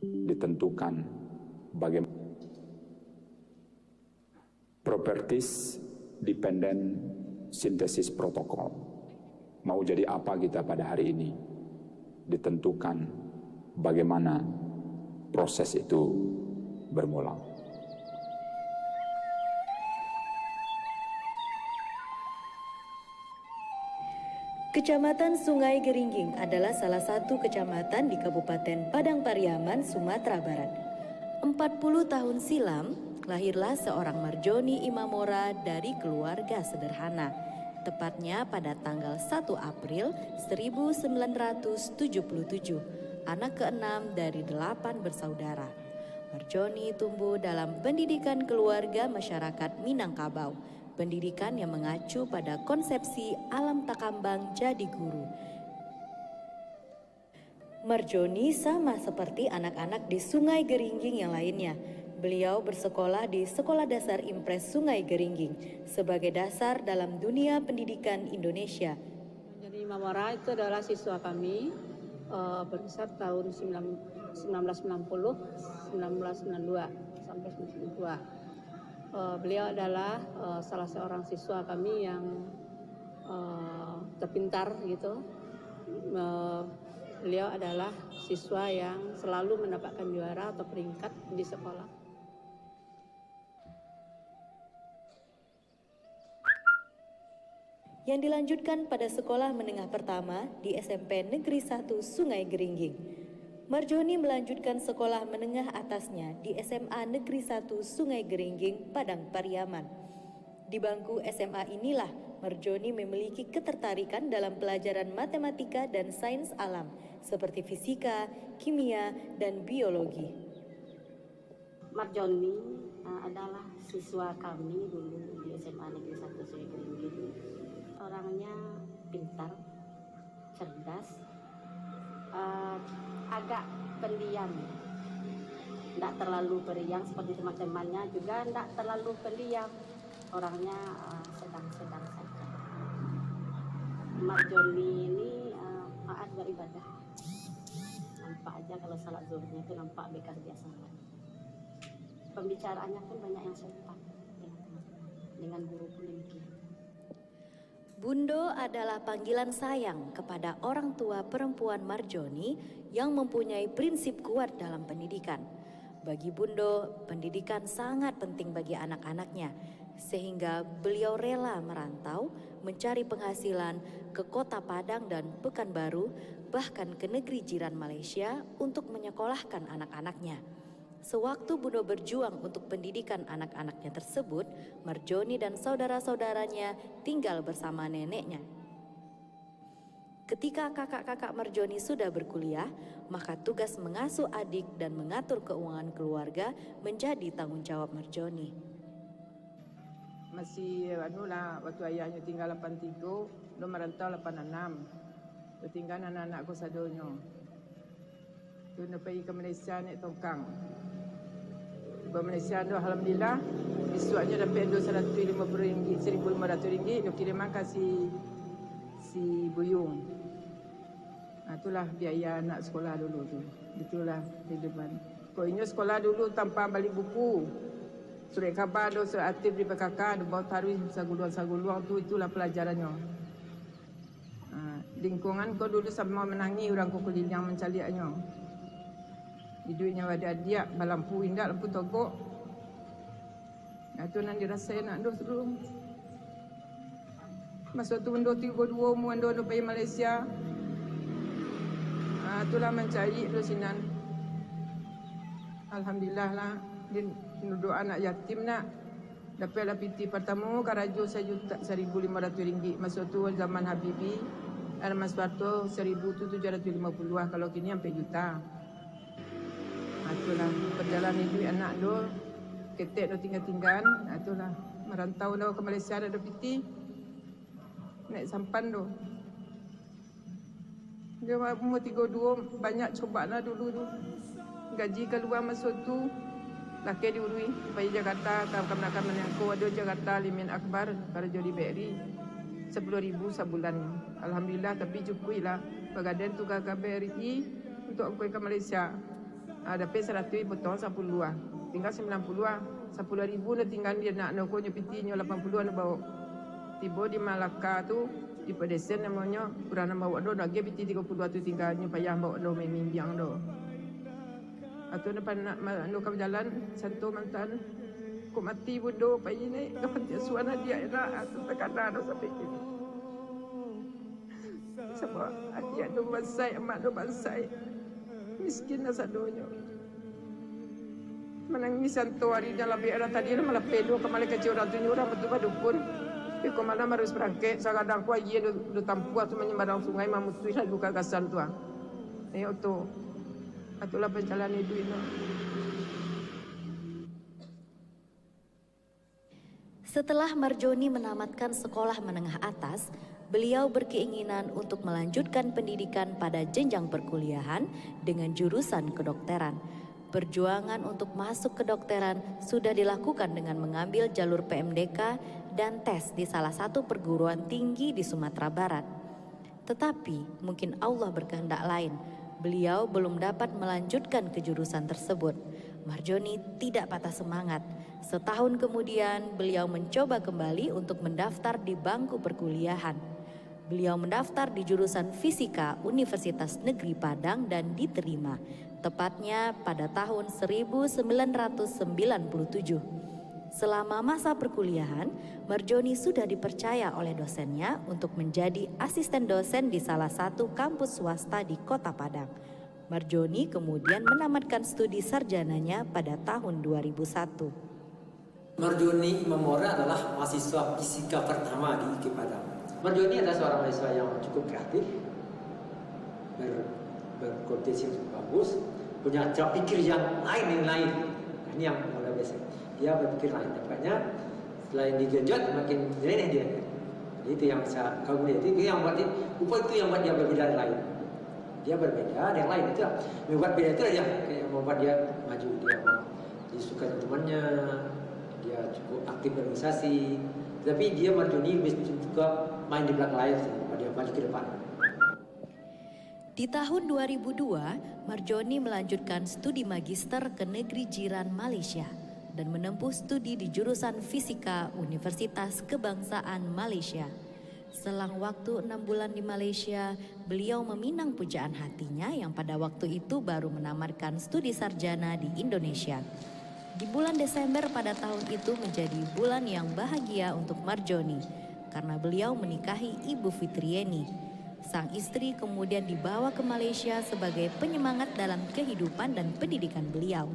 ditentukan bagaimana properties dependent synthesis protocol. Mau jadi apa kita pada hari ini, ditentukan bagaimana proses itu bermula. Kecamatan Sungai Geringging adalah salah satu kecamatan di Kabupaten Padang Pariaman, Sumatera Barat. 40 tahun silam, lahirlah seorang Marjoni Imamora dari keluarga sederhana. Tepatnya pada tanggal 1 April 1977, anak keenam dari 8 bersaudara. Marjoni tumbuh dalam pendidikan keluarga masyarakat Minangkabau, pendidikan yang mengacu pada konsepsi alam takambang jadi guru. Marjoni sama seperti anak-anak di Sungai Geringging yang lainnya. Beliau bersekolah di Sekolah Dasar Impres Sungai Geringging sebagai dasar dalam dunia pendidikan Indonesia. Jadi Imamora itu adalah siswa kami berkisar tahun 1990, 1992 sampai 1992. Beliau adalah salah seorang siswa kami yang terpintar gitu. Beliau adalah siswa yang selalu mendapatkan juara atau peringkat di sekolah. Yang dilanjutkan pada sekolah menengah pertama di SMP Negeri 1 Sungai Geringging. Marjoni melanjutkan sekolah menengah atasnya di SMA Negeri 1 Sungai Geringging, Padang Pariaman. Di bangku SMA inilah Marjoni memiliki ketertarikan dalam pelajaran matematika dan sains alam seperti fisika, kimia, dan biologi. Marjoni adalah siswa kami dulu di SMA Negeri 1 Sungai Geringging. Orangnya pintar, cerdas, agak pendiam, tidak terlalu periang seperti teman-temannya, juga tidak terlalu pendiam, orangnya sedang-sedang saja. Marjoni ini taat beribadah, nampak aja kalau salat zuhurnya itu nampak bekas biasa. Pembicaraannya pun banyak yang sopan dengan guru pun demikian. Bundo adalah panggilan sayang kepada orang tua perempuan Marjoni yang mempunyai prinsip kuat dalam pendidikan. Bagi Bundo, pendidikan sangat penting bagi anak-anaknya, sehingga beliau rela merantau, mencari penghasilan ke kota Padang dan Pekanbaru, bahkan ke negeri jiran Malaysia untuk menyekolahkan anak-anaknya. Sewaktu Bundo berjuang untuk pendidikan anak-anaknya tersebut, Marjoni dan saudara-saudaranya tinggal bersama neneknya. Ketika kakak-kakak Marjoni sudah berkuliah, maka tugas mengasuh adik dan mengatur keuangan keluarga menjadi tanggung jawab Marjoni. Masih waktu ayahnya tinggal 83, dia merantau 86. Dia tinggal anak-anakku sadonyo. Tu nak pergi ke Malaysia naik tongkang. Di Malaysia tu alhamdulillah isuannya dapat RM150, RM1,500 dia kirim kasih si Buyung. Itulah biaya anak sekolah dulu tu. Itulah kehidupan. Kau ini sekolah dulu tanpa balik buku. Surat khabar tu, surat aktif di PKK, ada bawa tarwih saguluang tu, itulah pelajarannya. Lingkungan kau dulu sama menangi orang kau keliling mencaliaknya. Hidupnya ada dia balampu indah lampu togok. Itu nanti dirasain nak dos dulu. Masa tu ndo 32 mu ndo pergi Malaysia. Itulah mencari tu sinan. Alhamdulillah lah din doa anak yatim nak. Dapatlah piti pertama karajo RM1,500. Masa tu zaman Habibie ada Mas Barto 1,750 kalau kini sampai juta. Itulah perjalanan hidup anak tu, ketek tu tinggal-tinggal. Itulah merantau dah ke Malaysia ada piti, naik sampan tu. Dia umur 32 banyak cobaan lah dulu tu. Gaji keluar masa tu, laki diurui pergi Jakarta, kawan-kawan menangku ada Jakarta Limin Akbar pada Jody Berry 10,000 sebulan. Alhamdulillah tapi cukup lah. Pagadan tu kakak BRI untuk aku ke Malaysia. Dapat 100 potong 10 lah. Tinggal 90 lah. 10,000 nak tinggal dia nak nak konyo pitinya 80 nak bawa. Tiba di Malaka tu di pedesen namanya kurang bawa do nak ge piti 32 tu tinggalnya payah bawa do membiang do. Atau depan nak jalan santo mantan kok mati bodoh pagi ni kapan dia suara dia era atau terkadang do sampai kini. Sebab adik do basai amak do basai. Miskin dah sadonya. Menangis santo hari dalam biara tadi malah pedo kemana kecil orang tu nyurah betul dukun. Tapi kau mana harus berangkat kadang ku aje do tampu atau menyembarang sungai mamut tu lalu kagasan tu. Tu. Itulah penjalan hidup ini. Setelah Marjoni menamatkan sekolah menengah atas, beliau berkeinginan untuk melanjutkan pendidikan pada jenjang perkuliahan dengan jurusan kedokteran. Perjuangan untuk masuk kedokteran sudah dilakukan dengan mengambil jalur PMDK dan tes di salah satu perguruan tinggi di Sumatera Barat. Tetapi mungkin Allah berkehendak lain. Beliau belum dapat melanjutkan ke jurusan tersebut. Marjoni tidak patah semangat. Setahun kemudian beliau mencoba kembali untuk mendaftar di bangku perkuliahan. Beliau mendaftar di jurusan Fisika Universitas Negeri Padang dan diterima, tepatnya pada tahun 1997. Selama masa perkuliahan, Marjoni sudah dipercaya oleh dosennya untuk menjadi asisten dosen di salah satu kampus swasta di Kota Padang. Marjoni kemudian menamatkan studi sarjananya pada tahun 2001. Marjoni Imamora adalah mahasiswa fisika pertama di IKIP Padang. Marjoni adalah seorang mahasiswa yang cukup kreatif, berkompetensi yang cukup bagus, punya cara pikir yang lain. Ini yang luar biasa. Dia berpikir lain. Nampaknya selain digenjot makin nyeleneh dia. Jadi itu yang saya kagum dia. Itu yang buat itu yang buat dia berbeda dari lain. Dia berbeda dari yang lain itu. Membuat beda itu aja yang membuat dia maju. Dia suka temannya. Dia cukup aktif berorganisasi. Tapi dia Marjoni lebih suka main di belakang layar sih, dia maju ke depan. Di tahun 2002, Marjoni melanjutkan studi magister ke negeri jiran Malaysia dan menempuh studi di jurusan Fisika Universitas Kebangsaan Malaysia. Selang waktu 6 bulan di Malaysia, beliau meminang pujaan hatinya yang pada waktu itu baru menamatkan studi sarjana di Indonesia. Di bulan Desember pada tahun itu menjadi bulan yang bahagia untuk Marjoni karena beliau menikahi Ibu Fitrieni. Sang istri kemudian dibawa ke Malaysia sebagai penyemangat dalam kehidupan dan pendidikan beliau.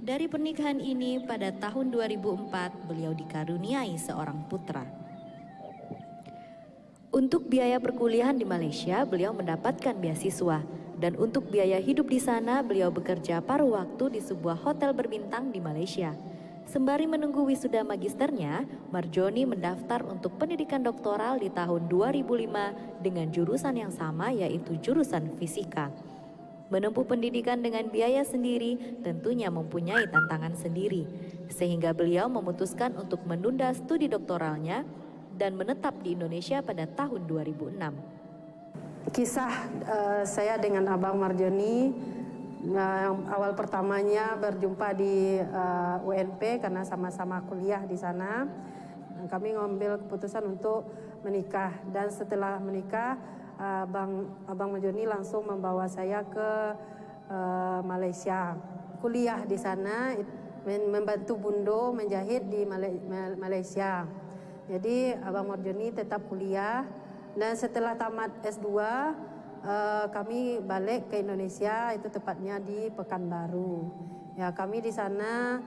Dari pernikahan ini pada tahun 2004 beliau dikaruniai seorang putra. Untuk biaya perkuliahan di Malaysia beliau mendapatkan beasiswa. Dan untuk biaya hidup di sana, beliau bekerja paruh waktu di sebuah hotel berbintang di Malaysia. Sembari menunggu wisuda magisternya, Marjoni mendaftar untuk pendidikan doktoral di tahun 2005 dengan jurusan yang sama yaitu jurusan fisika. Menempuh pendidikan dengan biaya sendiri tentunya mempunyai tantangan sendiri, sehingga beliau memutuskan untuk menunda studi doktoralnya dan menetap di Indonesia pada tahun 2006. Kisah saya dengan Abang Marjoni, awal pertamanya berjumpa di UNP karena sama-sama kuliah di sana. Kami mengambil keputusan untuk menikah dan setelah menikah, Abang Marjoni langsung membawa saya ke Malaysia. Kuliah di sana, membantu Bundo menjahit di Malaysia. Jadi Abang Marjoni tetap kuliah. Dan setelah tamat S2, kami balik ke Indonesia, itu tepatnya di Pekanbaru. Ya, kami di sana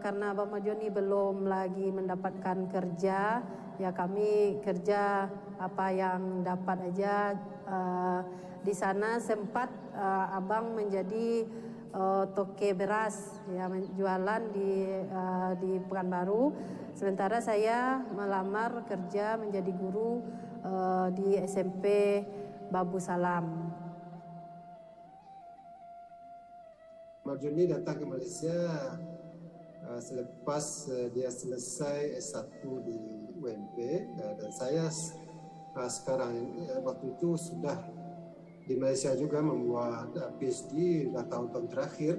karena Abang Marjoni belum lagi mendapatkan kerja, ya kami kerja apa yang dapat aja. Di sana sempat Abang menjadi toke beras, ya jualan di Pekanbaru. Sementara saya melamar kerja menjadi guru di SMP Babu Salam. Marjoni datang ke Malaysia selepas dia selesai S1 di UNP dan saya sekarang ini waktu itu sudah di Malaysia juga membuat PhD dah tahun-tahun terakhir,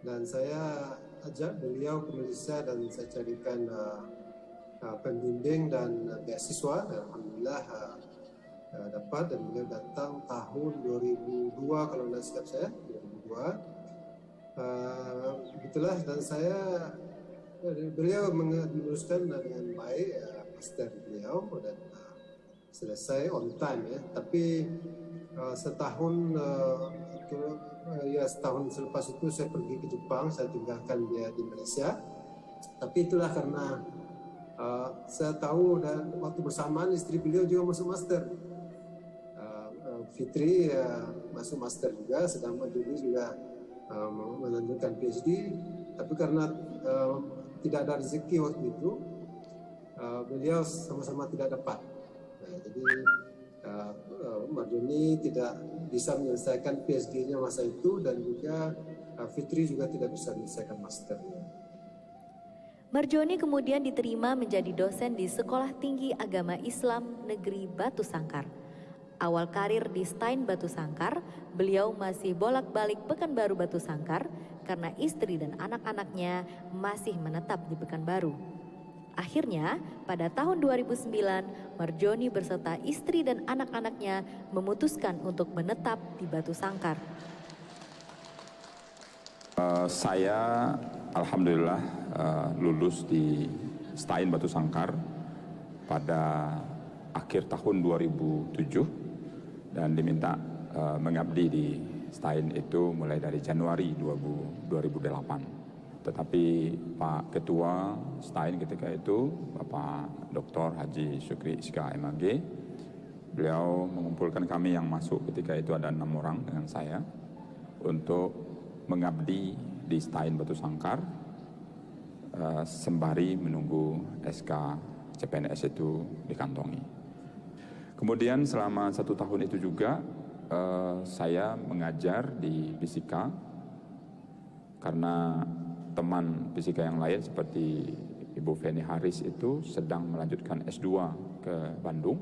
dan saya ajak beliau ke Malaysia dan saya carikan pembimbing dan beasiswa, dan alhamdulillah dapat, dan beliau datang tahun 2002 kalau tidak silap saya, 2002. Begitulah, dan beliau meneruskan dengan baik master beliau dan selesai on time ya. Tapi setahun selepas itu saya pergi ke Jepang, saya tinggalkan dia di Malaysia. Tapi itulah karena saya tahu, dan waktu bersamaan istri beliau juga masuk master. Fitri masuk master juga, sedangkan dulu juga melanjutkan PhD, tapi karena tidak ada rezeki waktu itu, beliau sama-sama tidak dapat. Jadi Marjoni tidak bisa menyelesaikan PhD-nya masa itu, dan juga Fitri juga tidak bisa menyelesaikan masternya. Marjoni kemudian diterima menjadi dosen di Sekolah Tinggi Agama Islam Negeri Batu Sangkar. Awal karir di Stein Batu Sangkar, beliau masih bolak-balik Pekanbaru Batu Sangkar karena istri dan anak-anaknya masih menetap di Pekanbaru. Akhirnya, pada tahun 2009, Marjoni beserta istri dan anak-anaknya memutuskan untuk menetap di Batu Sangkar. Saya alhamdulillah lulus di Stein Batu Sangkar pada akhir tahun 2007 dan diminta mengabdi di Stein itu mulai dari Januari 2008. Tetapi Pak Ketua Stein ketika itu, Bapak Dr. Haji Syukri Iska MAG, beliau mengumpulkan kami yang masuk ketika itu ada 6 orang dengan saya untuk mengabdi di Stein Batu Sangkar sembari menunggu SK CPNS itu dikantongi. Kemudian selama 1 tahun itu juga saya mengajar di fisika, karena teman fisika yang lain seperti Ibu Feni Haris itu sedang melanjutkan S2 ke Bandung.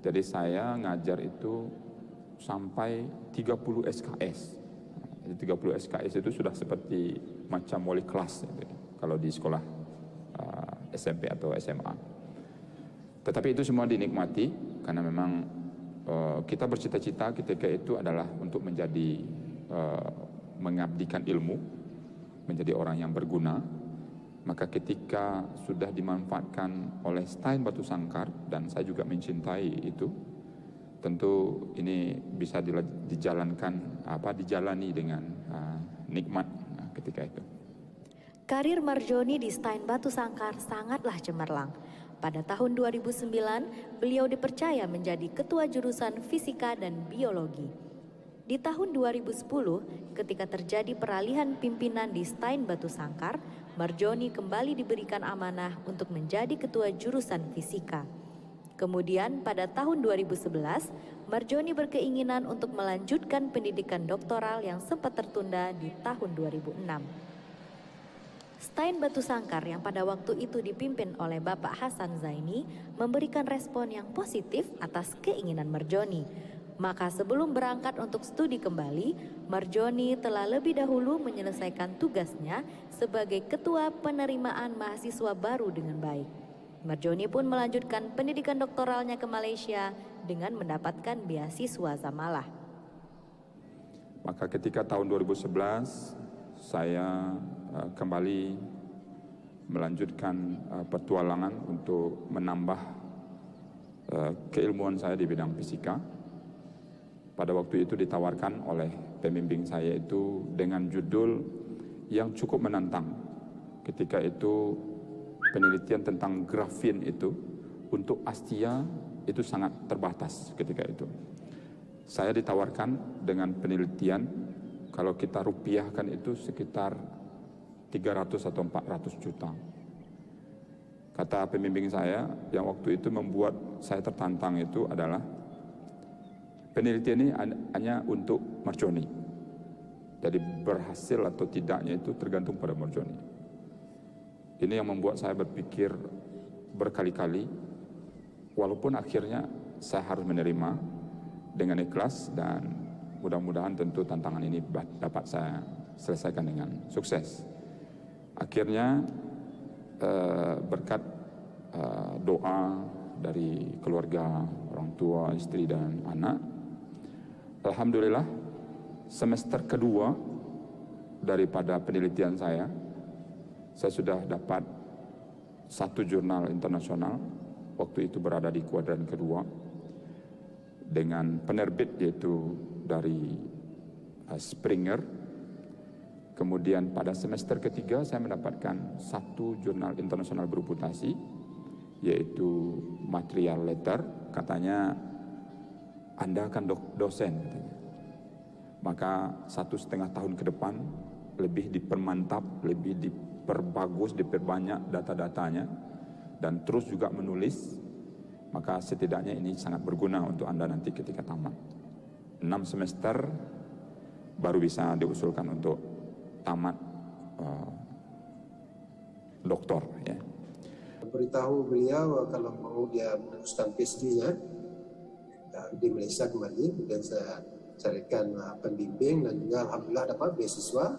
Jadi saya ngajar itu sampai 30 SKS. 30 SKS itu sudah seperti macam wali kelas gitu, kalau di sekolah SMP atau SMA. Tetapi itu semua dinikmati karena memang kita bercita-cita ketika itu adalah untuk menjadi mengabdikan ilmu, menjadi orang yang berguna. Maka ketika sudah dimanfaatkan oleh Stein Batu Sangkar dan saya juga mencintai itu, tentu ini bisa dijalani dengan nikmat ketika itu. Karir Marjoni di Stein Batu Sangkar sangatlah cemerlang. Pada tahun 2009, beliau dipercaya menjadi ketua jurusan Fisika dan Biologi. Di tahun 2010, ketika terjadi peralihan pimpinan di Stein Batu Sangkar, Marjoni kembali diberikan amanah untuk menjadi ketua jurusan Fisika. Kemudian pada tahun 2011, Marjoni berkeinginan untuk melanjutkan pendidikan doktoral yang sempat tertunda di tahun 2006. Stein Batu Sangkar yang pada waktu itu dipimpin oleh Bapak Hasan Zaini memberikan respon yang positif atas keinginan Marjoni. Maka sebelum berangkat untuk studi kembali, Marjoni telah lebih dahulu menyelesaikan tugasnya sebagai ketua penerimaan mahasiswa baru dengan baik. Marjoni pun melanjutkan pendidikan doktoralnya ke Malaysia dengan mendapatkan beasiswa Zamalah. Maka ketika tahun 2011 saya kembali melanjutkan petualangan untuk menambah keilmuan saya di bidang fisika. Pada waktu itu ditawarkan oleh pembimbing saya itu dengan judul yang cukup menantang. Ketika itu penelitian tentang grafin itu untuk Astia itu sangat terbatas ketika itu. Saya ditawarkan dengan penelitian kalau kita rupiahkan itu sekitar 300 atau 400 juta. Kata pembimbing saya yang waktu itu membuat saya tertantang itu adalah penelitian ini hanya untuk Marjoni. Jadi berhasil atau tidaknya itu tergantung pada Marjoni. Ini yang membuat saya berpikir berkali-kali, walaupun akhirnya saya harus menerima, dengan ikhlas, dan mudah-mudahan tentu tantangan ini dapat saya selesaikan dengan sukses. Akhirnya berkat doa dari keluarga, orang tua, istri dan anak, alhamdulillah semester kedua daripada penelitian saya sudah dapat 1 jurnal internasional, waktu itu berada di kuadran kedua, dengan penerbit yaitu dari Springer. Kemudian pada semester ketiga saya mendapatkan 1 jurnal internasional bereputasi, yaitu Material Letter. Katanya, Anda kan dosen, katanya. Maka 1,5 tahun ke depan lebih dipermantap, lebih diperbagus, diperbanyak data-datanya, dan terus juga menulis. Maka setidaknya ini sangat berguna untuk Anda nanti ketika tamat. 6 semester baru bisa diusulkan untuk tamat doktor, ya. Beritahu beliau kalau mau dia meneruskan PhD-nya di Malaysia kembali, dan saya carikan pembimbing, dan juga alhamdulillah dapat beasiswa,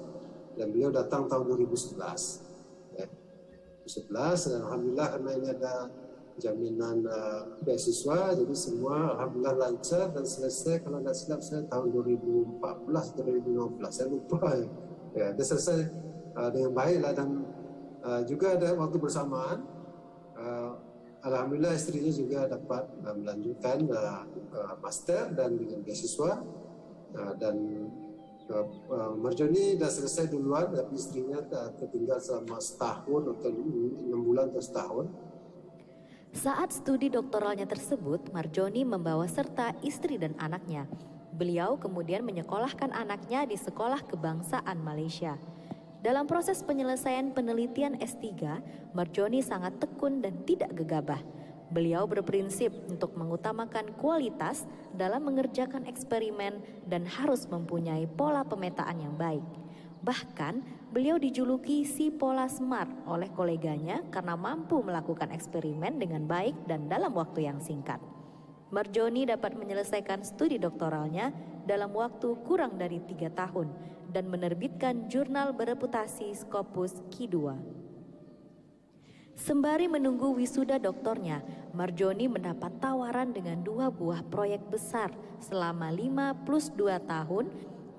dan beliau datang tahun 2011. Ya. 2011, dan alhamdulillah karena ini ada jaminan beasiswa, jadi semua alhamdulillah lancar dan selesai. Kalau tidak silap saya tahun 2014 atau 2015, saya lupa. Ya, dia selesai dengan baiklah, dan juga ada waktu bersamaan. Alhamdulillah istrinya juga dapat melanjutkan master dan dengan beasiswa, dan Marjoni dah selesai duluan, tapi istrinya tertinggal selama setahun atau 6 bulan atau setahun. Saat studi doktoralnya tersebut, Marjoni membawa serta istri dan anaknya. Beliau kemudian menyekolahkan anaknya di Sekolah Kebangsaan Malaysia. Dalam proses penyelesaian penelitian S3, Marjoni sangat tekun dan tidak gegabah. Beliau berprinsip untuk mengutamakan kualitas dalam mengerjakan eksperimen dan harus mempunyai pola pemetaan yang baik. Bahkan, beliau dijuluki si pola smart oleh koleganya karena mampu melakukan eksperimen dengan baik dan dalam waktu yang singkat. Marjoni dapat menyelesaikan studi doktoralnya dalam waktu kurang dari 3 tahun dan menerbitkan jurnal bereputasi Scopus Q2. Sembari menunggu wisuda doktornya, Marjoni mendapat tawaran dengan 2 buah proyek besar selama 5+2 tahun.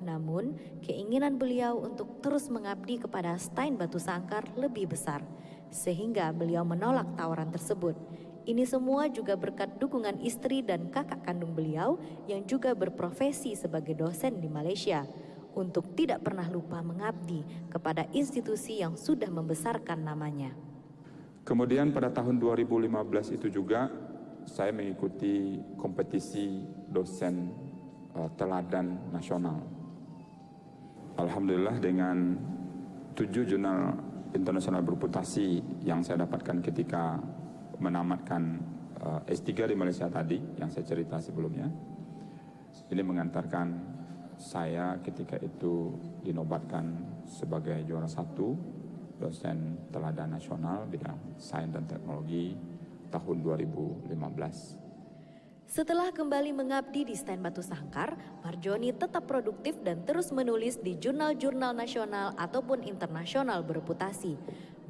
Namun, keinginan beliau untuk terus mengabdi kepada Stein Batu Sangkar lebih besar, sehingga beliau menolak tawaran tersebut. Ini semua juga berkat dukungan istri dan kakak kandung beliau yang juga berprofesi sebagai dosen di Malaysia, untuk tidak pernah lupa mengabdi kepada institusi yang sudah membesarkan namanya. Kemudian pada tahun 2015 itu juga saya mengikuti kompetisi dosen teladan nasional. Alhamdulillah dengan 7 jurnal internasional bereputasi yang saya dapatkan ketika menamatkan S3 di Malaysia tadi, yang saya cerita sebelumnya, ini mengantarkan saya ketika itu dinobatkan sebagai juara 1 dosen teladan nasional bidang sains dan teknologi tahun 2015. Setelah kembali mengabdi di Stein Batu Sangkar, Marjoni tetap produktif dan terus menulis di jurnal-jurnal nasional ataupun internasional bereputasi.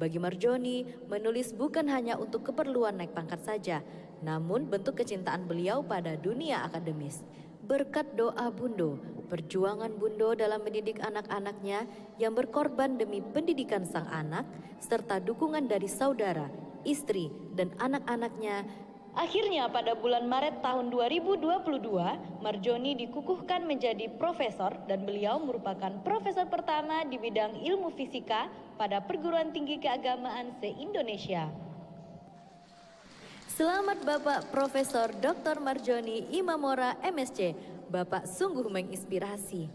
Bagi Marjoni, menulis bukan hanya untuk keperluan naik pangkat saja, namun bentuk kecintaan beliau pada dunia akademis. Berkat doa Bundo, perjuangan Bundo dalam mendidik anak-anaknya yang berkorban demi pendidikan sang anak, serta dukungan dari saudara, istri, dan anak-anaknya, akhirnya pada bulan Maret tahun 2022, Marjoni dikukuhkan menjadi profesor dan beliau merupakan profesor pertama di bidang ilmu fisika pada perguruan tinggi keagamaan se-Indonesia. Selamat Bapak Profesor Dr. Marjoni Imamora MSc, Bapak sungguh menginspirasi.